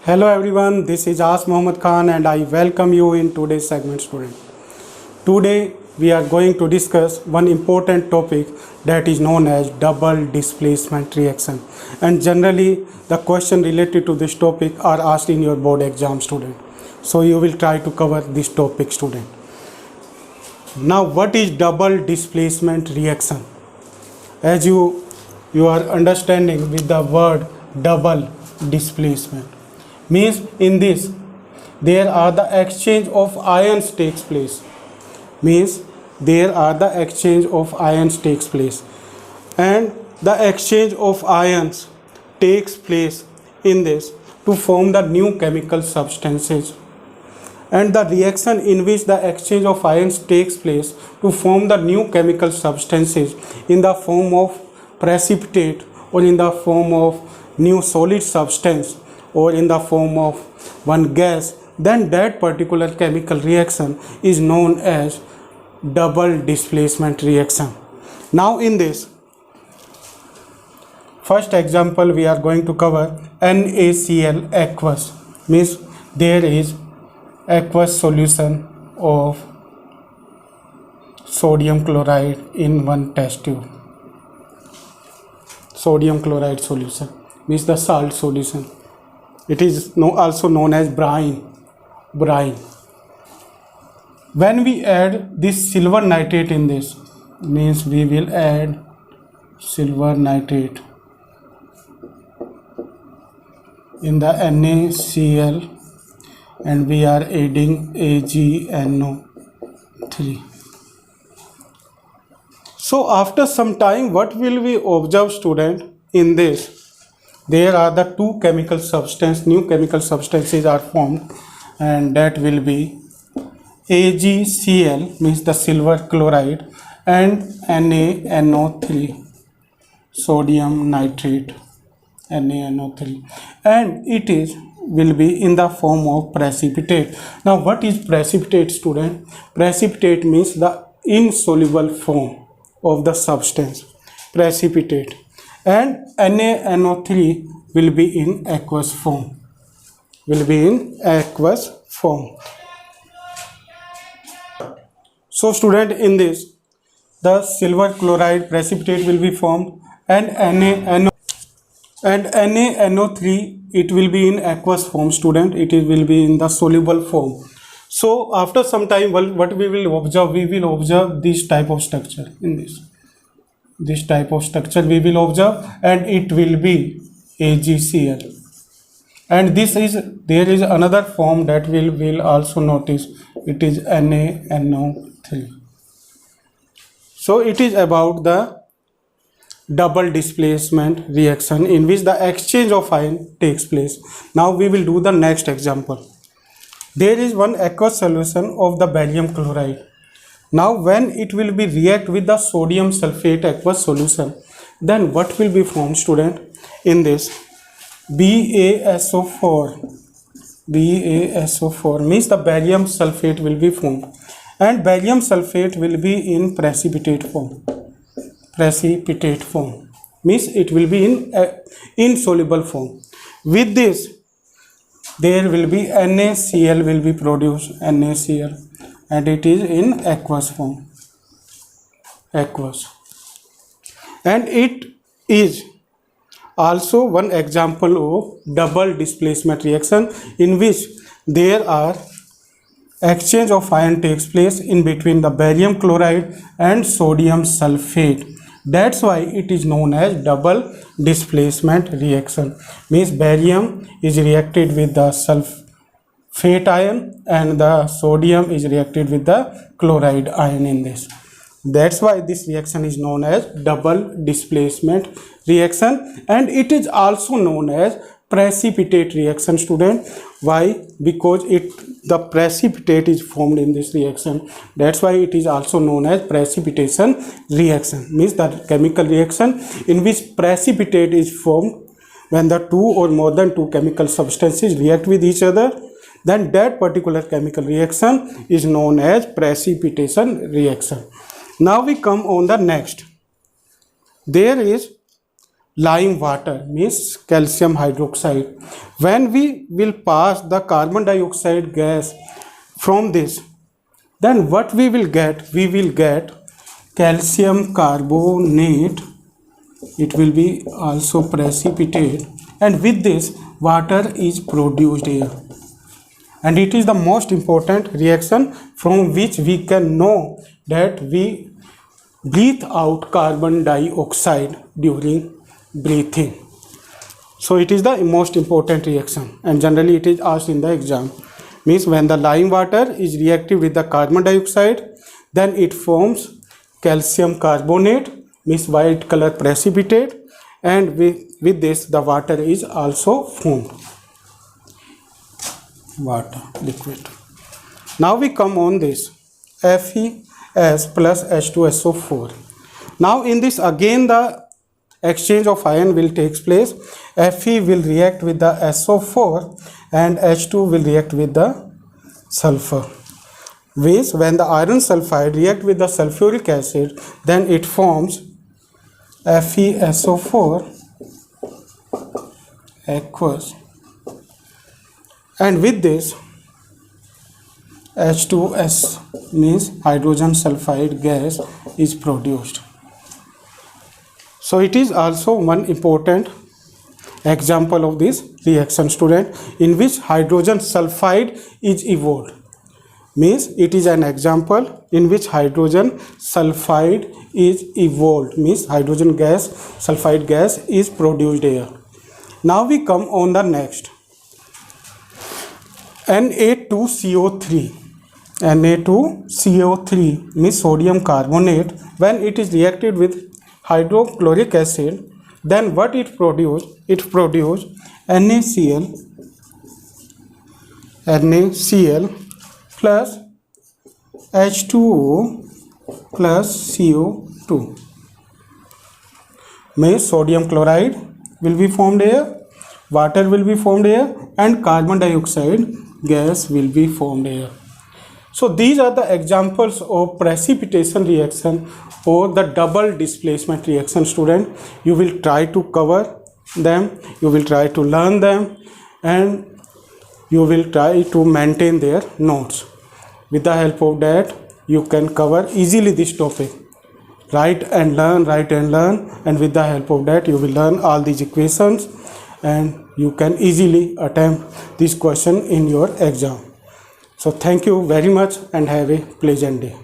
Hello everyone, this is As Mohammad Khan and I welcome you in today's segment, student. Today we are going to discuss one important topic that is known as double displacement reaction, and generally the question related to this topic are asked in your board exam, student. So you will try to cover this topic, student. Now what is double displacement reaction? As you are understanding with the word double displacement, means in this there are the exchange of ions takes place, and the exchange of ions takes place in this to form the new chemical substances, and the reaction in which the exchange of ions takes place to form the new chemical substances in the form of precipitate or in the form of new solid substance or in the form of one gas, then that particular chemical reaction is known as double displacement reaction. Now in this first example we are going to cover NaCl aqueous, means there is aqueous solution of sodium chloride in one test tube. Sodium chloride solution means the salt solution. It is also known as brine. When we add this silver nitrate in this, means we will add silver nitrate in the NaCl and we are adding AgNO3. So after some time what will we observe, student? In this there are the two chemical substances, new chemical substances are formed, and that will be AgCl means the silver chloride and NaNO3 sodium nitrate, NaNO3, and it will be in the form of precipitate. Now what is precipitate, student? Precipitate means the insoluble form of the substance, precipitate, and NaNO3 will be in aqueous form, So student, in this the silver chloride precipitate will be formed and NaNO3 it will be in aqueous form, student. It will be in the soluble form. So after some time what we will observe? We will observe this type of structure. In this type of structure we will observe, and it will be AgCl, and there is another form that will also notice. It is NaNO3. So it is about the double displacement reaction in which the exchange of ion takes place. Now we will do the next example. There is one aqueous solution of the barium chloride. Now when it will be react with the sodium sulfate aqueous solution, then what will be formed, student? In this BaSO4 means the barium sulfate will be formed, and barium sulfate will be in precipitate form, means it will be in insoluble form. With this there will be NaCl will be produced, NaCl, and it is in aqueous form, and it is also one example of double displacement reaction in which there are exchange of ion takes place in between the barium chloride and sodium sulfate. That's why it is known as double displacement reaction, means barium is reacted with the sulfate ion and the sodium is reacted with the chloride ion in this. That's why this reaction is known as double displacement reaction, and it is also known as precipitate reaction, student. Why? Because the precipitate is formed in this reaction. That's why it is also known as precipitation reaction, means that chemical reaction in which precipitate is formed when the two or more than two chemical substances react with each other, then that particular chemical reaction is known as precipitation reaction. Now we come on the next. There is lime water means calcium hydroxide. When we will pass the carbon dioxide gas from this, then what we will get? We will get calcium carbonate. It will be also precipitate, and with this water is produced here. And it is the most important reaction from which we can know that we breathe out carbon dioxide during breathing. So it is the most important reaction, and generally it is asked in the exam. Means when the lime water is reactive with the carbon dioxide, then it forms calcium carbonate, means white color precipitate, and with this the water is also formed. Water liquid. Now we come on this FeS plus H2SO4. Now in this again the exchange of ion will take place. Fe will react with the SO4 and H2 will react with the sulfur. Means when the iron sulfide react with the sulfuric acid, then it forms FeSO4 aqueous, and with this H2S means hydrogen sulfide gas is produced. So it is also one important example of this reaction, student, in which hydrogen sulfide is evolved. Means it is an example in which hydrogen sulfide is evolved, means hydrogen gas, sulfide gas is produced here. Now we come on the next, Na2CO3. Na2CO3 means sodium carbonate. When it is reacted with hydrochloric acid, then what it produce? It produce NaCl plus H2O plus CO2. Means sodium chloride will be formed here, water will be formed here, and carbon dioxide gas will be formed here. So these are the examples of precipitation reaction or the double displacement reaction, student. You will try to cover them, you will try to learn them, and you will try to maintain their notes. With the help of that, you can cover easily this topic. Write and learn, and with the help of that, you will learn all these equations, and you can easily attempt this question in your exam. So thank you very much and have a pleasant day.